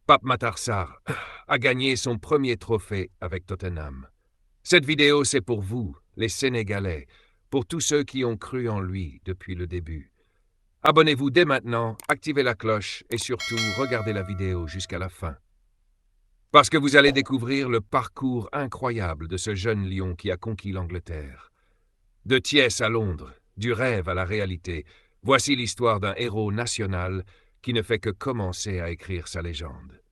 Pape Matar Sarr a gagné son premier trophée avec Tottenham. Cette vidéo, c'est pour vous, les Sénégalais, pour tous ceux qui ont cru en lui depuis le début. Abonnez-vous dès maintenant, activez la cloche et surtout regardez la vidéo jusqu'à la fin. Parce que vous allez découvrir le parcours incroyable de ce jeune lion qui a conquis l'Angleterre. De Thiès à Londres, du rêve à la réalité, voici l'histoire d'un héros national qui ne fait que commencer à écrire sa légende.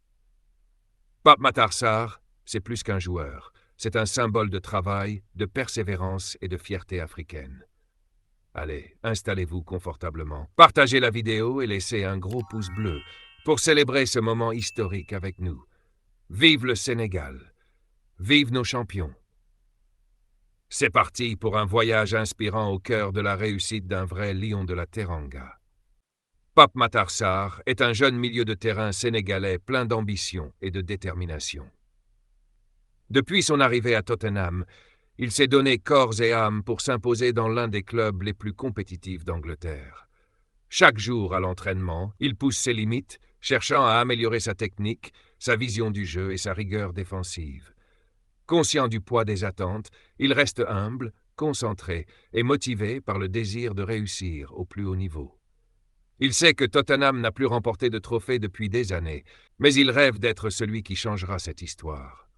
Pape Matar Sarr, c'est plus qu'un joueur. C'est un symbole de travail, de persévérance et de fierté africaine. Allez, installez-vous confortablement, partagez la vidéo et laissez un gros pouce bleu pour célébrer ce moment historique avec nous. Vive le Sénégal! Vive nos champions! C'est parti pour un voyage inspirant au cœur de la réussite d'un vrai lion de la Teranga. Pape Matar Sarr est un jeune milieu de terrain sénégalais plein d'ambition et de détermination. Depuis son arrivée à Tottenham, il s'est donné corps et âme pour s'imposer dans l'un des clubs les plus compétitifs d'Angleterre. Chaque jour à l'entraînement, il pousse ses limites, cherchant à améliorer sa technique, sa vision du jeu et sa rigueur défensive. Conscient du poids des attentes, il reste humble, concentré et motivé par le désir de réussir au plus haut niveau. Il sait que Tottenham n'a plus remporté de trophée depuis des années, mais il rêve d'être celui qui changera cette histoire.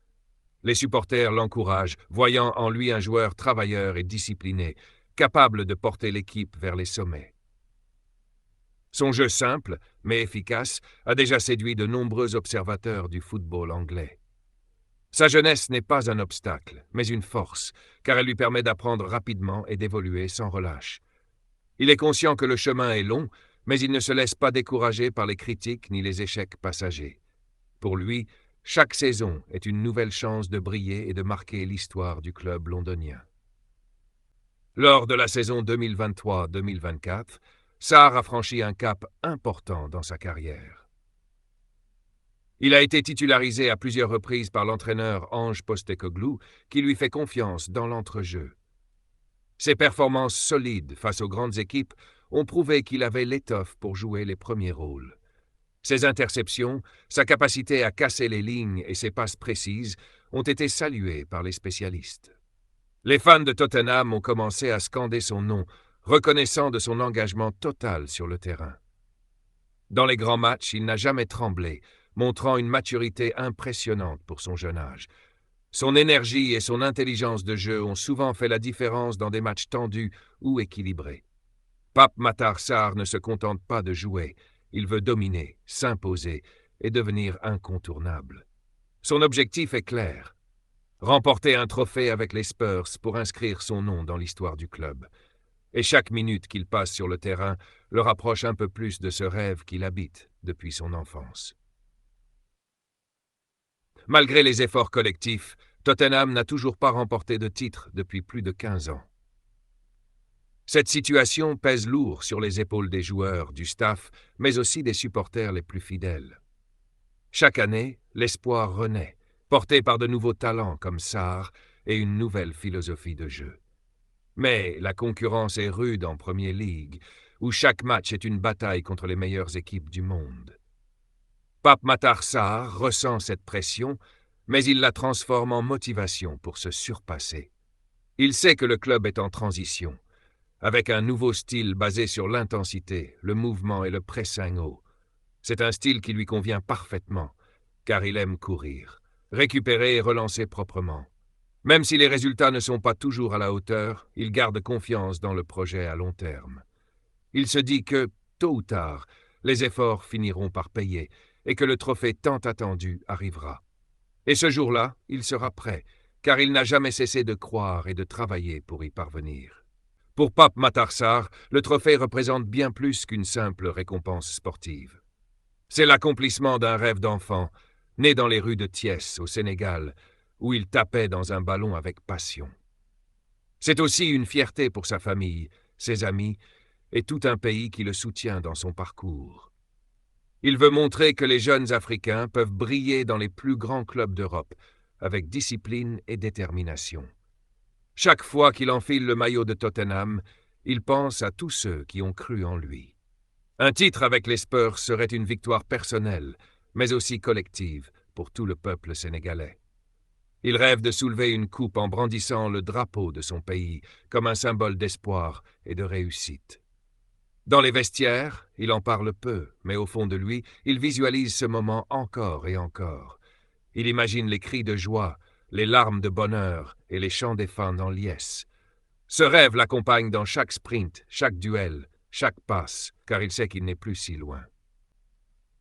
Les supporters l'encouragent, voyant en lui un joueur travailleur et discipliné, capable de porter l'équipe vers les sommets. Son jeu simple, mais efficace, a déjà séduit de nombreux observateurs du football anglais. Sa jeunesse n'est pas un obstacle, mais une force, car elle lui permet d'apprendre rapidement et d'évoluer sans relâche. Il est conscient que le chemin est long, mais il ne se laisse pas décourager par les critiques ni les échecs passagers. Pour lui, chaque saison est une nouvelle chance de briller et de marquer l'histoire du club londonien. Lors de la saison 2023-2024, Sarr a franchi un cap important dans sa carrière. Il a été titularisé à plusieurs reprises par l'entraîneur Ange Postecoglou, qui lui fait confiance dans l'entrejeu. Ses performances solides face aux grandes équipes ont prouvé qu'il avait l'étoffe pour jouer les premiers rôles. Ses interceptions, sa capacité à casser les lignes et ses passes précises ont été saluées par les spécialistes. Les fans de Tottenham ont commencé à scander son nom, reconnaissant de son engagement total sur le terrain. Dans les grands matchs, il n'a jamais tremblé, montrant une maturité impressionnante pour son jeune âge. Son énergie et son intelligence de jeu ont souvent fait la différence dans des matchs tendus ou équilibrés. Pape Matar Sarr ne se contente pas de jouer, il veut dominer, s'imposer et devenir incontournable. Son objectif est clair, remporter un trophée avec les Spurs pour inscrire son nom dans l'histoire du club. Et chaque minute qu'il passe sur le terrain le rapproche un peu plus de ce rêve qu'il habite depuis son enfance. Malgré les efforts collectifs, Tottenham n'a toujours pas remporté de titre depuis plus de 15 ans. Cette situation pèse lourd sur les épaules des joueurs, du staff, mais aussi des supporters les plus fidèles. Chaque année, l'espoir renaît, porté par de nouveaux talents comme Sarr et une nouvelle philosophie de jeu. Mais la concurrence est rude en Premier League, où chaque match est une bataille contre les meilleures équipes du monde. Pape Matar Sarr ressent cette pression, mais il la transforme en motivation pour se surpasser. Il sait que le club est en transition, avec un nouveau style basé sur l'intensité, le mouvement et le pressing haut. C'est un style qui lui convient parfaitement, car il aime courir, récupérer et relancer proprement. Même si les résultats ne sont pas toujours à la hauteur, il garde confiance dans le projet à long terme. Il se dit que, tôt ou tard, les efforts finiront par payer et que le trophée tant attendu arrivera. Et ce jour-là, il sera prêt, car il n'a jamais cessé de croire et de travailler pour y parvenir. Pour Pape Matar Sarr, le trophée représente bien plus qu'une simple récompense sportive. C'est l'accomplissement d'un rêve d'enfant, né dans les rues de Thiès, au Sénégal, où il tapait dans un ballon avec passion. C'est aussi une fierté pour sa famille, ses amis et tout un pays qui le soutient dans son parcours. Il veut montrer que les jeunes Africains peuvent briller dans les plus grands clubs d'Europe, avec discipline et détermination. Chaque fois qu'il enfile le maillot de Tottenham, il pense à tous ceux qui ont cru en lui. Un titre avec les Spurs serait une victoire personnelle, mais aussi collective pour tout le peuple sénégalais. Il rêve de soulever une coupe en brandissant le drapeau de son pays comme un symbole d'espoir et de réussite. Dans les vestiaires, il en parle peu, mais au fond de lui, il visualise ce moment encore et encore. Il imagine les cris de joie, les larmes de bonheur et les chants des fans en liesse. Ce rêve l'accompagne dans chaque sprint, chaque duel, chaque passe, car il sait qu'il n'est plus si loin.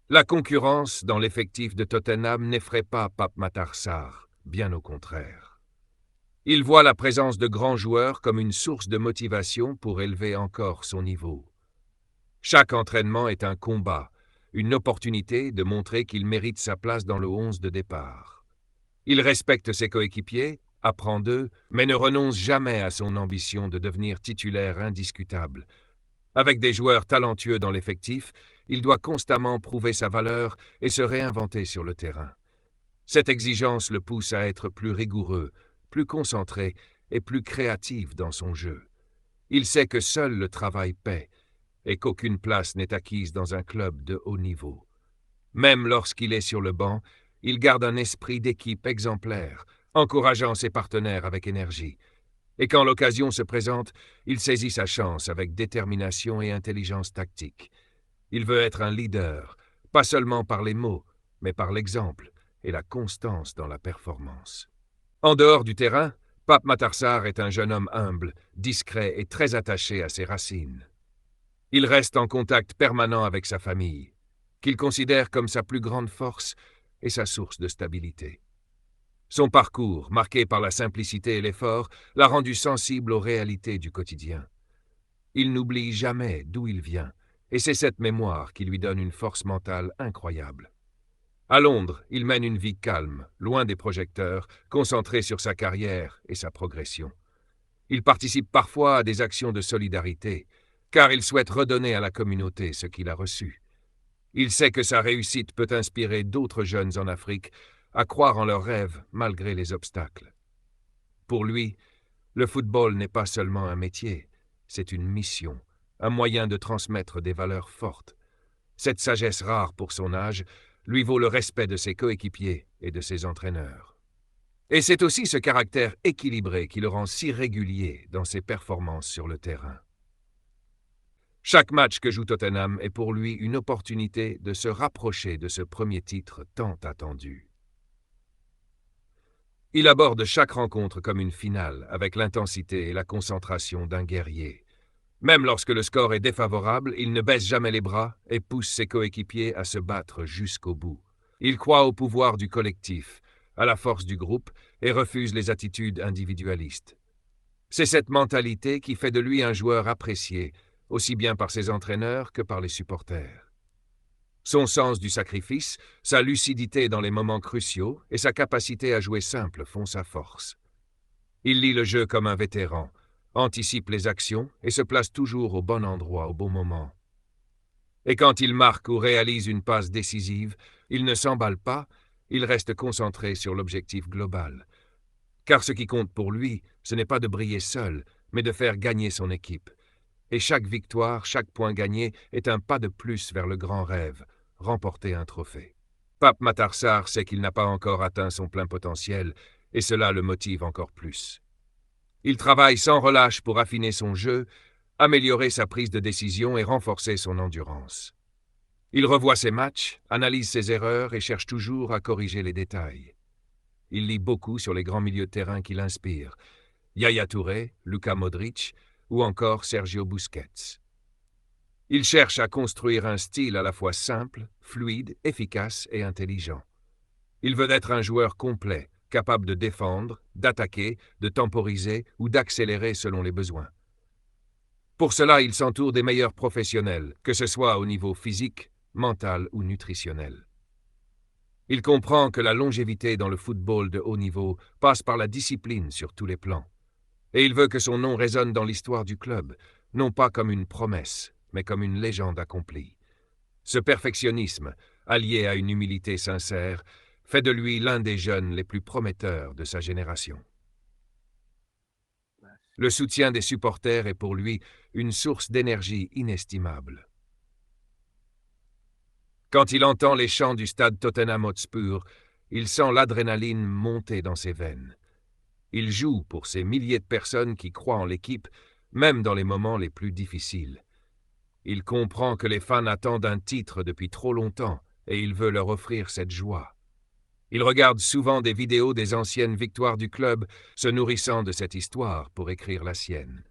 La concurrence dans l'effectif de Tottenham n'effraie pas Pape Matar Sarr, bien au contraire. Il voit la présence de grands joueurs comme une source de motivation pour élever encore son niveau. Chaque entraînement est un combat, une opportunité de montrer qu'il mérite sa place dans le 11 de départ. Il respecte ses coéquipiers, apprend d'eux, mais ne renonce jamais à son ambition de devenir titulaire indiscutable. Avec des joueurs talentueux dans l'effectif, il doit constamment prouver sa valeur et se réinventer sur le terrain. Cette exigence le pousse à être plus rigoureux, plus concentré et plus créatif dans son jeu. Il sait que seul le travail paie et qu'aucune place n'est acquise dans un club de haut niveau. Même lorsqu'il est sur le banc, il garde un esprit d'équipe exemplaire, encourageant ses partenaires avec énergie. Et quand l'occasion se présente, il saisit sa chance avec détermination et intelligence tactique. Il veut être un leader, pas seulement par les mots, mais par l'exemple et la constance dans la performance. En dehors du terrain, Pape Matar Sarr est un jeune homme humble, discret et très attaché à ses racines. Il reste en contact permanent avec sa famille, qu'il considère comme sa plus grande force et sa source de stabilité. Son parcours, marqué par la simplicité et l'effort, l'a rendu sensible aux réalités du quotidien. Il n'oublie jamais d'où il vient, et c'est cette mémoire qui lui donne une force mentale incroyable. À Londres, il mène une vie calme, loin des projecteurs, concentré sur sa carrière et sa progression. Il participe parfois à des actions de solidarité, car il souhaite redonner à la communauté ce qu'il a reçu. Il sait que sa réussite peut inspirer d'autres jeunes en Afrique à croire en leurs rêves malgré les obstacles. Pour lui, le football n'est pas seulement un métier, c'est une mission, un moyen de transmettre des valeurs fortes. Cette sagesse rare pour son âge lui vaut le respect de ses coéquipiers et de ses entraîneurs. Et c'est aussi ce caractère équilibré qui le rend si régulier dans ses performances sur le terrain. Chaque match que joue Tottenham est pour lui une opportunité de se rapprocher de ce premier titre tant attendu. Il aborde chaque rencontre comme une finale, avec l'intensité et la concentration d'un guerrier. Même lorsque le score est défavorable, il ne baisse jamais les bras et pousse ses coéquipiers à se battre jusqu'au bout. Il croit au pouvoir du collectif, à la force du groupe et refuse les attitudes individualistes. C'est cette mentalité qui fait de lui un joueur apprécié, aussi bien par ses entraîneurs que par les supporters. Son sens du sacrifice, sa lucidité dans les moments cruciaux et sa capacité à jouer simple font sa force. Il lit le jeu comme un vétéran, anticipe les actions et se place toujours au bon endroit au bon moment. Et quand il marque ou réalise une passe décisive, il ne s'emballe pas, il reste concentré sur l'objectif global. Car ce qui compte pour lui, ce n'est pas de briller seul, mais de faire gagner son équipe. Et chaque victoire, chaque point gagné est un pas de plus vers le grand rêve, remporter un trophée. Pape Matar Sarr sait qu'il n'a pas encore atteint son plein potentiel, et cela le motive encore plus. Il travaille sans relâche pour affiner son jeu, améliorer sa prise de décision et renforcer son endurance. Il revoit ses matchs, analyse ses erreurs et cherche toujours à corriger les détails. Il lit beaucoup sur les grands milieux de terrain qui l'inspirent, Yaya Touré, Luka Modric ou encore Sergio Busquets. Il cherche à construire un style à la fois simple, fluide, efficace et intelligent. Il veut être un joueur complet, capable de défendre, d'attaquer, de temporiser ou d'accélérer selon les besoins. Pour cela, il s'entoure des meilleurs professionnels, que ce soit au niveau physique, mental ou nutritionnel. Il comprend que la longévité dans le football de haut niveau passe par la discipline sur tous les plans. Et il veut que son nom résonne dans l'histoire du club, non pas comme une promesse, mais comme une légende accomplie. Ce perfectionnisme, allié à une humilité sincère, fait de lui l'un des jeunes les plus prometteurs de sa génération. Le soutien des supporters est pour lui une source d'énergie inestimable. Quand il entend les chants du stade Tottenham Hotspur, il sent l'adrénaline monter dans ses veines. Il joue pour ces milliers de personnes qui croient en l'équipe, même dans les moments les plus difficiles. Il comprend que les fans attendent un titre depuis trop longtemps et il veut leur offrir cette joie. Il regarde souvent des vidéos des anciennes victoires du club, se nourrissant de cette histoire pour écrire la sienne.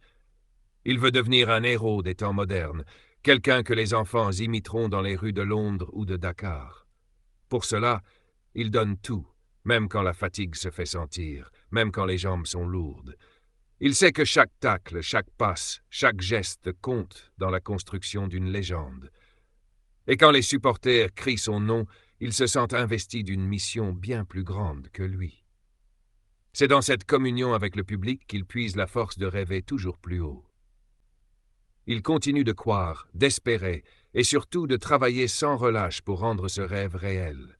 Il veut devenir un héros des temps modernes, quelqu'un que les enfants imiteront dans les rues de Londres ou de Dakar. Pour cela, il donne tout, même quand la fatigue se fait sentir, même quand les jambes sont lourdes. Il sait que chaque tacle, chaque passe, chaque geste compte dans la construction d'une légende. Et quand les supporters crient son nom, il se sent investi d'une mission bien plus grande que lui. C'est dans cette communion avec le public qu'il puise la force de rêver toujours plus haut. Il continue de croire, d'espérer et surtout de travailler sans relâche pour rendre ce rêve réel.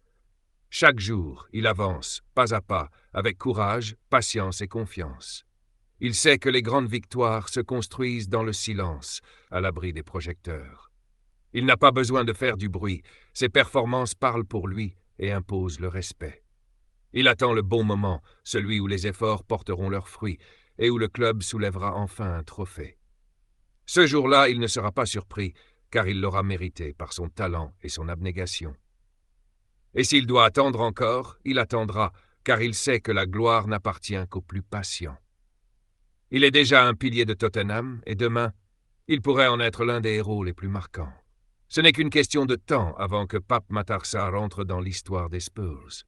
Chaque jour, il avance, pas à pas, avec courage, patience et confiance. Il sait que les grandes victoires se construisent dans le silence, à l'abri des projecteurs. Il n'a pas besoin de faire du bruit, ses performances parlent pour lui et imposent le respect. Il attend le bon moment, celui où les efforts porteront leurs fruits et où le club soulèvera enfin un trophée. Ce jour-là, il ne sera pas surpris, car il l'aura mérité par son talent et son abnégation. Et s'il doit attendre encore, il attendra, car il sait que la gloire n'appartient qu'aux plus patients. Il est déjà un pilier de Tottenham, et demain, il pourrait en être l'un des héros les plus marquants. Ce n'est qu'une question de temps avant que Pape Matar Sarr entre dans l'histoire des Spurs.